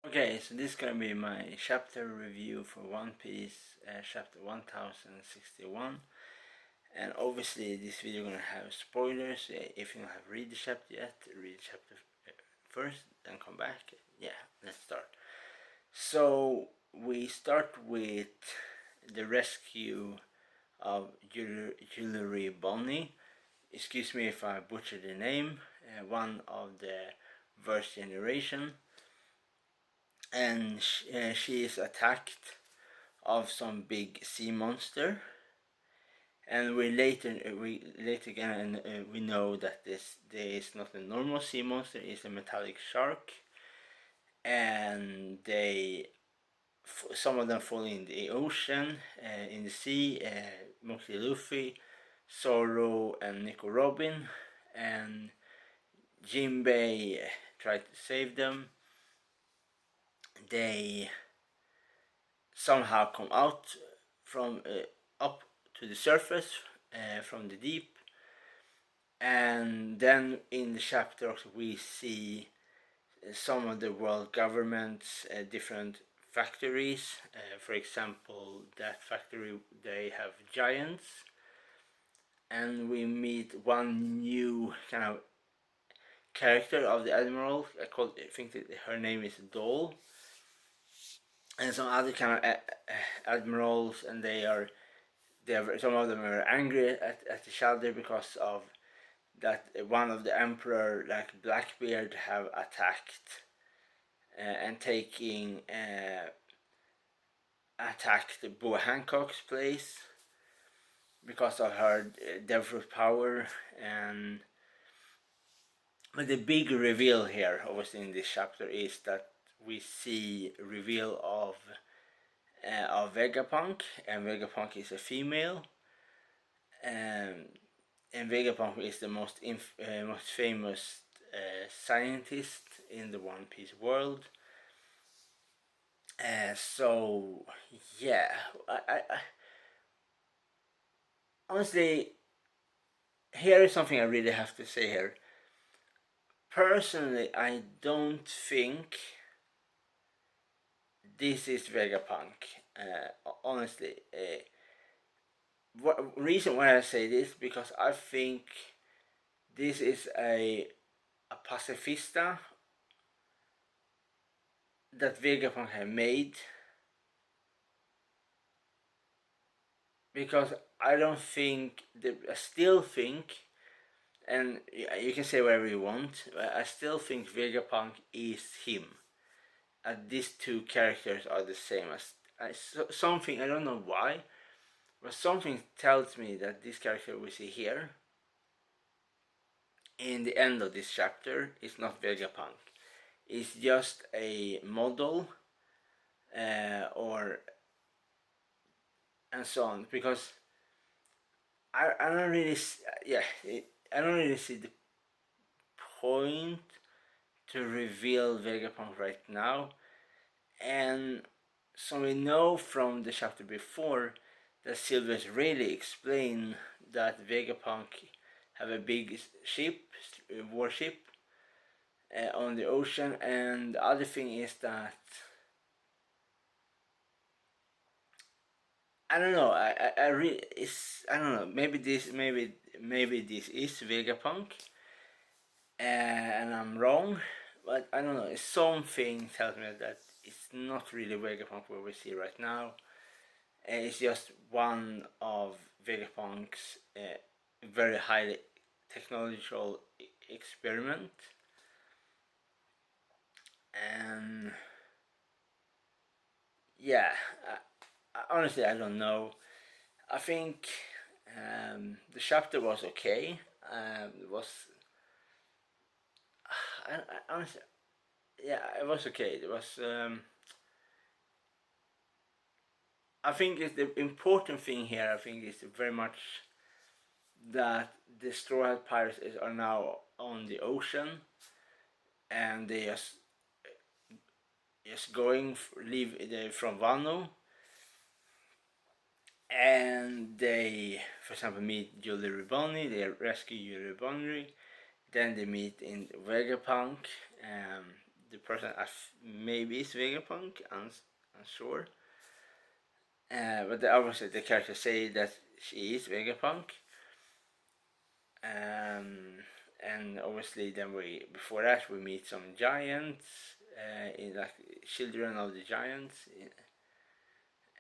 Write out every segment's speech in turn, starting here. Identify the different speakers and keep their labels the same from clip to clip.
Speaker 1: Okay, so this is gonna be my chapter review for One Piece, chapter 1061. And obviously, this video gonna have spoilers. If you don't have read the chapter yet, read the chapter first, then come back. Yeah, let's start. So we start with the rescue of Jewelry Bonnie. Excuse me if I butchered the name. One of the first generation, and she is attacked of some big sea monster. And we later again we know that this is not a normal sea monster; it's a metallic shark, and some of them fall in the ocean, in the sea. Mostly Luffy, Zoro, and Nico Robin, and Jinbei tried to save them. They somehow come out from up to the surface from the deep, and then in the chapter we see some of the world governments, different factories. For example, that factory, they have giants, and we meet one new kind of character of the admiral. I think that her name is Dole, and some other kind of admirals, and some of them are angry at each other because of that one of the emperor, like Blackbeard, have attacked and attacked Bo Hancock's place because of her devil power. And but the big reveal here, obviously in this chapter, is that we see reveal of Vegapunk, and Vegapunk is a female, and Vegapunk is the most famous scientist in the One Piece world. So yeah, I honestly, here is something I really have to say here. Personally, I don't think this is Vegapunk. Honestly, reason why I say this, because I think this is a pacifista that Vegapunk have made, because I still think, and you can say whatever you want, I still think Vegapunk is him. These two characters are the same. Something, I don't know why, but something tells me that this character we see here in the end of this chapter is not Vegapunk. It's just a model, or and so on, because I don't really I don't really see the point to reveal Vegapunk right now. And so we know from the chapter before that Sylvus really explained that Vegapunk have a big warship on the ocean. And the other thing is that I don't know. I really I don't know. Maybe this is Vegapunk, and I'm wrong, but I don't know. Something tells me that it's not really Vegapunk what we see right now. It's just one of Vegapunk's very highly technological experiment, and yeah. Honestly, I don't know. I think the chapter was okay. It was. I honestly, yeah, it was okay. It was. I think it's the important thing here. I think is very much that the Straw Hat Pirates are now on the ocean, and they just going leave from Wano, and they, for example, meet Jewelry Bonnie. They rescue Jewelry Bonnie. Then they meet in Vegapunk. the person maybe is Vegapunk, unsure. But obviously the character say that she is Vegapunk. And obviously then before that we meet some giants, in like children of the giants,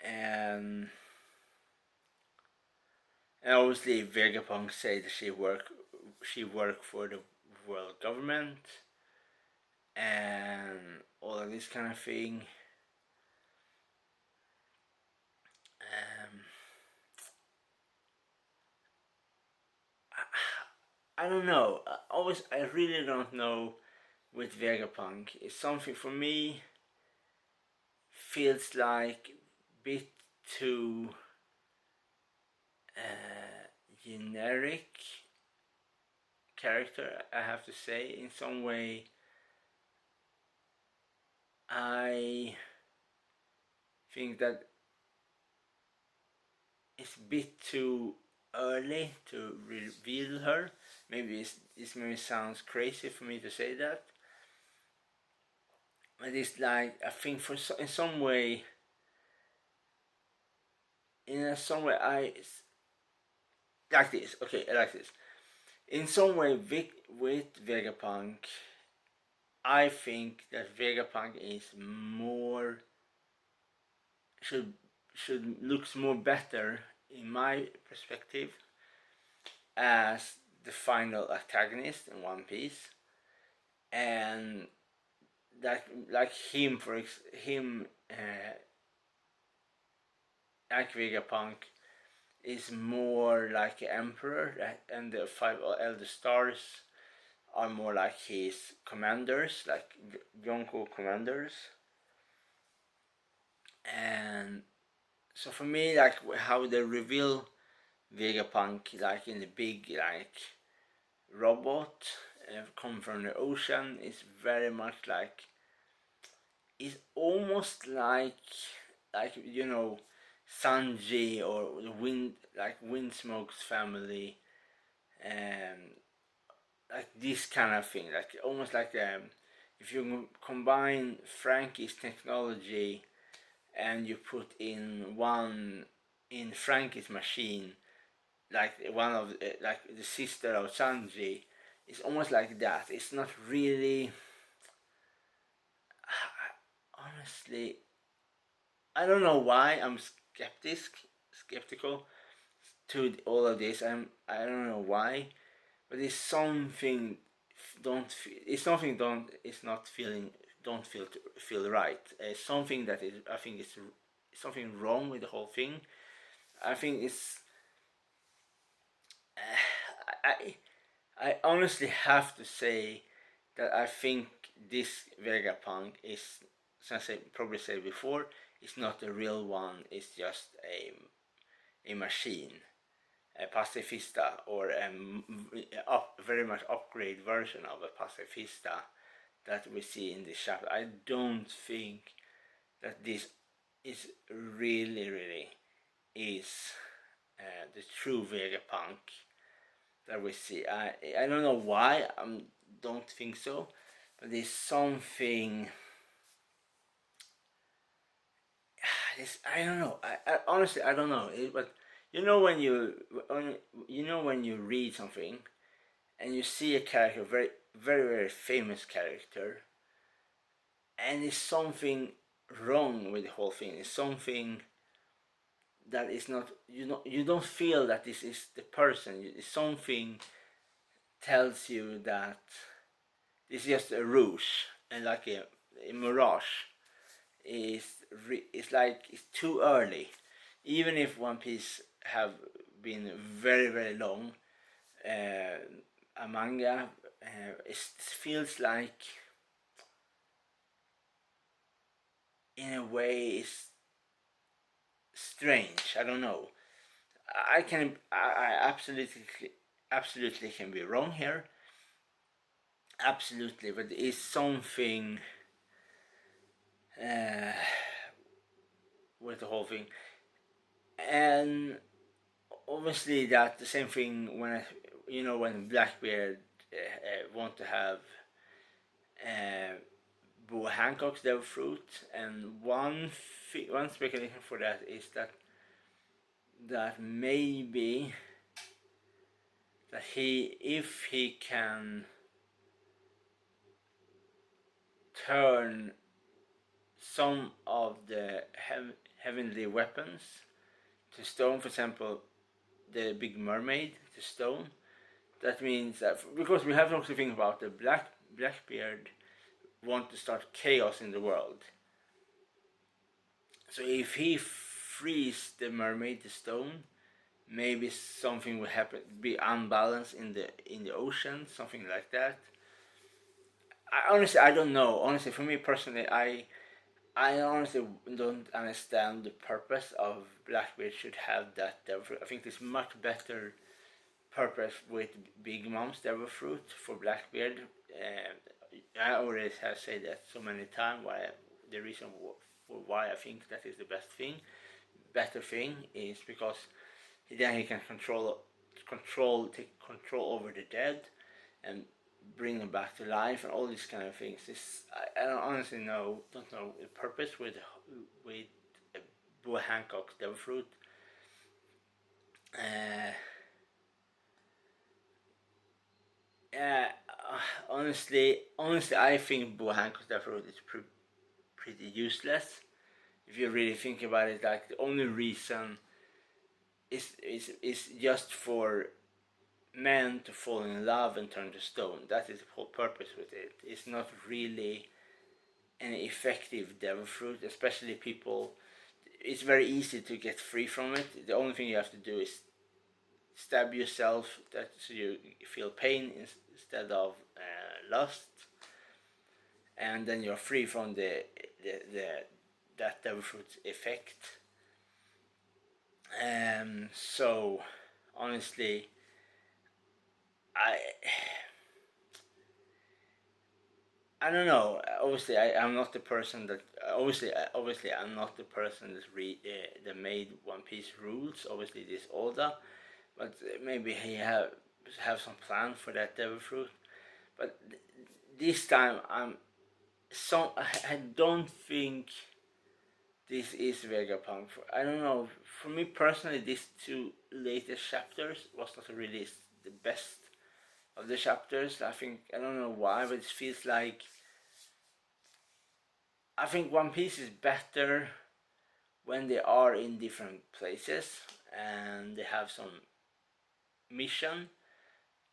Speaker 1: and obviously Vegapunk say that she work for the world government and all of this kind of thing. I don't know. I really don't know with Vegapunk. It's something for me feels like a bit too generic character, I have to say. In some way, I think that it's a bit too early to reveal her. Maybe this maybe sounds crazy for me to say that, but it's like I think in some way, I like this. Okay, I like this. In some way, with Vegapunk, I think that Vegapunk is more should looks more better in my perspective as the final antagonist in One Piece, and that like him like Vegapunk is more like an emperor, and the five elder stars are more like his commanders, like Yonko commanders. And so for me, like how they reveal Vegapunk, like in the big like robot come from the ocean, is very much like, it's almost like Sanji or the Windsmoke's family, and like this kind of thing, like almost like if you combine Frankie's technology and you put in Frankie's machine, like one of like the sister of Sanji, it's almost like that. It's not really. Honestly, I don't know why I'm skeptical to all of this. I don't know why, but it's something don't feel. It's something don't. It's not feeling. Don't feel right. It's something that is. I think it's something wrong with the whole thing. I think it's. I I honestly have to say that I think this Vegapunk is, as I probably said before, it's not a real one. It's just a machine, a pacifista, or very much upgrade version of a pacifista that we see in this chapter. I don't think that this is really is the true Vegapunk that we see. I don't know why I don't think so, but there's something. I don't know. I honestly I don't know. But when you read something and you see a character, very famous character, and there's something wrong with the whole thing. It's something that is not, you don't feel that this is the person. It's something tells you that it's just a ruse and like a mirage. It's like it's too early. Even if One Piece have been very long, a manga, it feels like in a way it's strange. I don't know. I absolutely can be wrong here. Absolutely, but it's something uh, with the whole thing, and obviously that the same thing when Blackbeard want to have uh, Bo Hancock's Devil Fruit, and one speculation for that is that maybe that if he can turn some of the heavenly weapons to stone, for example, the Big Mermaid to stone. That means that because we have to also think about the Blackbeard want to start chaos in the world. So if he frees the mermaid to stone, maybe something will happen, be unbalanced in the ocean, something like that. I don't know. Honestly, for me personally, I honestly don't understand the purpose of Blackbeard should have that devil fruit. I think there's much better purpose with Big Mom's devil fruit for Blackbeard. I already have said that so many times. Why the reason for why I think that is the better thing is because then he can take control over the dead and bring them back to life and all these kind of things. I don't honestly don't know the purpose with Bo Hancock's Devil Fruit. Uh, yeah, honestly, I think Bo Hancock's Devil Fruit is pretty useless. If you really think about it, like the only reason is just for men to fall in love and turn to stone. That is the whole purpose with it. It's not really an effective devil fruit, especially people. It's very easy to get free from it. The only thing you have to do is stab yourself so you feel pain instead of lust, and then you're free from the that devil fruit effect. So honestly, I I don't know. Obviously, I'm not the person that. Obviously, I'm not the person that made One Piece rules. Obviously, this Oda, but maybe he have some plan for that devil fruit. But this time, I don't think this is Vegapunk. I don't know. For me personally, these two latest chapters was not really the best of the chapters. I don't know why, but it feels like I think One Piece is better when they are in different places and they have some mission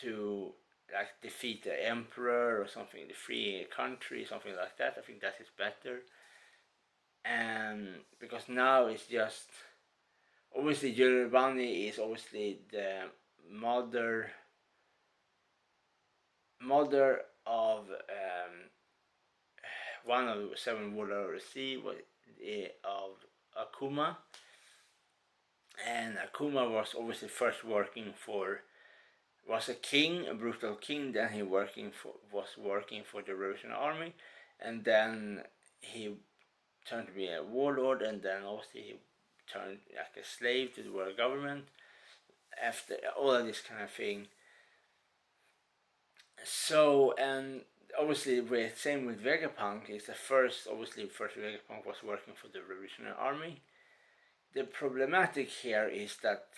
Speaker 1: to like defeat the emperor or something, the free country, something like that. I think that is better. And because now it's just obviously Yorubani is obviously the mother of one of the seven warlords of the sea of Akuma, and Akuma was obviously first working for was a king, a brutal king. Then he was working for the Revolutionary Army, and then he turned to be a warlord, and then obviously he turned like a slave to the world government. After all of this kind of thing, so and obviously with same with Vegapunk is the first Vegapunk was working for the Revolutionary Army. The problematic here is that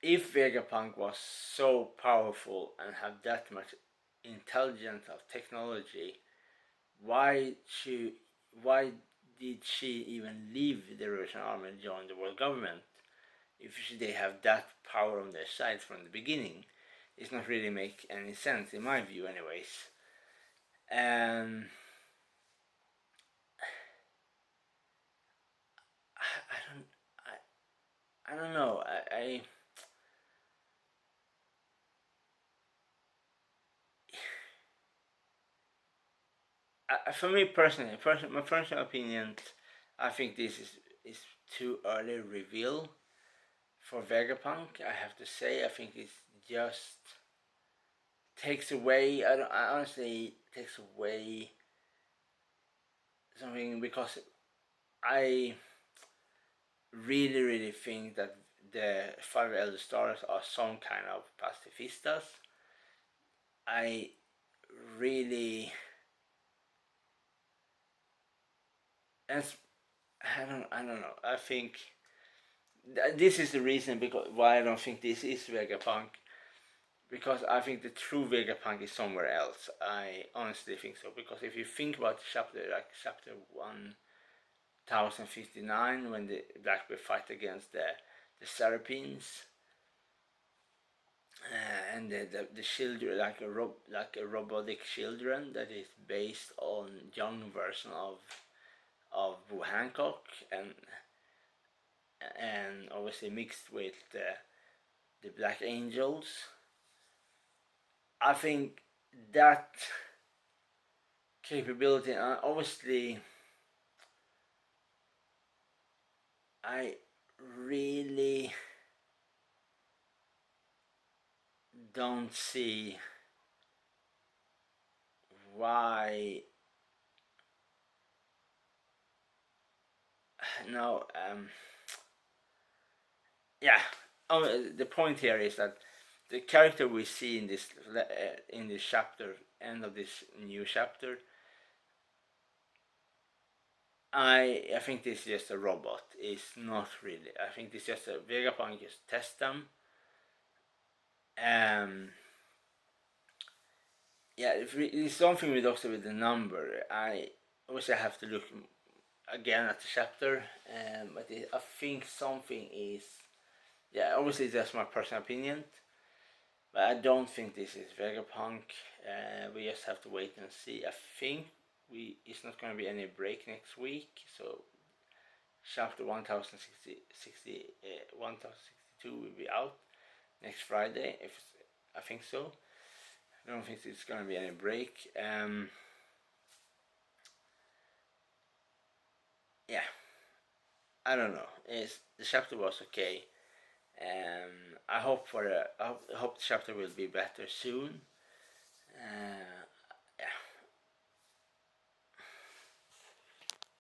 Speaker 1: if Vegapunk was so powerful and had that much intelligence of technology, why she why did she even leave the Russian army and join the world government if they have that power on their side from the beginning? It's not really make any sense in my view, anyways. And I don't know. For me personally, my personal opinion, I think this is too early reveal for Vegapunk. I have to say, I think it just takes away. I honestly takes away something because I really think that the five elder stars are some kind of pacifistas. I really and I don't know. I think this is the reason because why I don't think this is Vegapunk, because I think the true Vegapunk is somewhere else. I honestly think so, because if you think about the chapter, like chapter 1059, when the Blackbeard fight against the Serapines, and the children, like a robotic children that is based on young version of Boo Hancock, and obviously mixed with the Black Angels. I think that capability, obviously, I really don't see why. No, yeah. The point here is that the character we see in this chapter, end of this new chapter, I think this is just a robot. It's not really. I think this is just a Vegapunk just test them. Yeah, it's something with also with the number. I obviously have to look again at the chapter, but I think something is. Yeah, obviously that's my personal opinion, but I don't think this is Vegapunk. We just have to wait and see. I think it's not going to be any break next week, so chapter 1062 will be out next Friday. If I think so. I don't think it's going to be any break. Yeah, I don't know. The chapter was okay. I hope the chapter will be better soon.